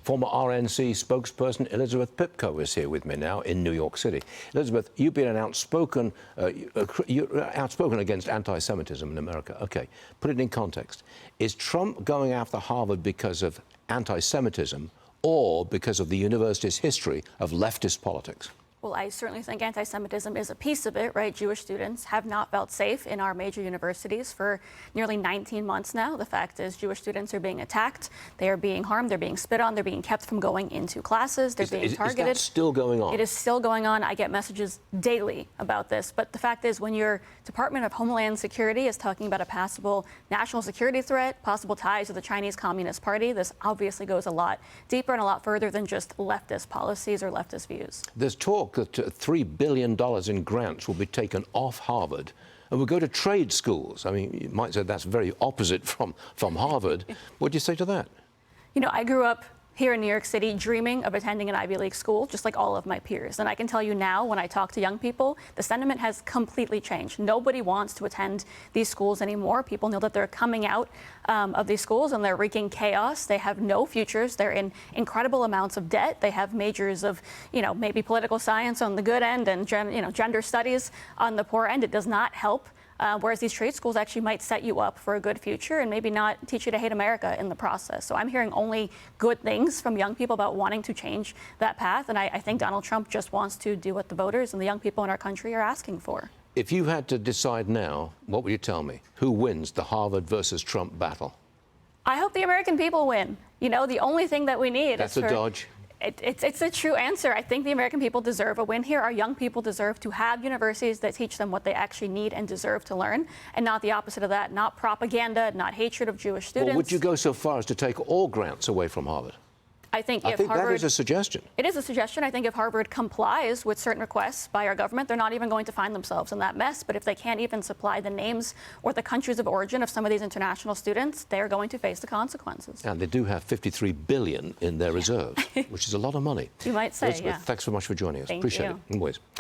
Former RNC spokesperson Elizabeth Pipko is here with me now in New York City. Elizabeth, you've been outspoken against anti-Semitism in America. Okay, put it in context. Is Trump going after Harvard because of anti-Semitism or because of the university's history of leftist politics? Well, I certainly think anti-Semitism is a piece of it, right? Jewish students have not felt safe in our major universities for nearly 19 months now. The fact is Jewish students are being attacked, they are being harmed, they're being spit on, they're being kept from going into classes, they're being targeted. Is that still going on? It is still going on. I get messages daily about this. But the fact is, when your Department of Homeland Security is talking about a possible national security threat, possible ties to the Chinese Communist Party, this obviously goes a lot deeper and a lot further than just leftist policies or leftist views. There's talk that $3 billion in grants will be taken off Harvard and will go to trade schools. I mean, you might say that's very opposite from Harvard. What do you say to that? You know, I grew up here in New York City dreaming of attending an Ivy League school, just like all of my peers. And I can tell you now, when I talk to young people, the sentiment has completely changed. Nobody wants to attend these schools anymore. People know that they're coming out of these schools and they're wreaking chaos. They have no futures. They're in incredible amounts of debt. They have majors of, maybe political science on the good end and gender studies on the poor end. It does not help. Whereas these trade schools actually might set you up for a good future and maybe not teach you to hate America in the process. So I'm hearing only good things from young people about wanting to change that path. And I think Donald Trump just wants to do what the voters and the young people in our country are asking for. If you had to decide now, what would you tell me? Who wins the Harvard versus Trump battle? I hope the American people win. The only thing that we need That's a dodge. It's a true answer. I think the American people deserve a win here. Our young people deserve to have universities that teach them what they actually need and deserve to learn, and not the opposite of that, not propaganda, not hatred of Jewish students. Well, would you go so far as to take all grants away from Harvard? I think Harvard, that is a suggestion. It is a suggestion. I think if Harvard complies with certain requests by our government, they're not even going to find themselves in that mess. But if they can't even supply the names or the countries of origin of some of these international students, they're going to face the consequences. And they do have $53 billion in their reserves, which is a lot of money. You might say, Elizabeth, thanks so much for joining us. Thank Appreciate you. it. Always.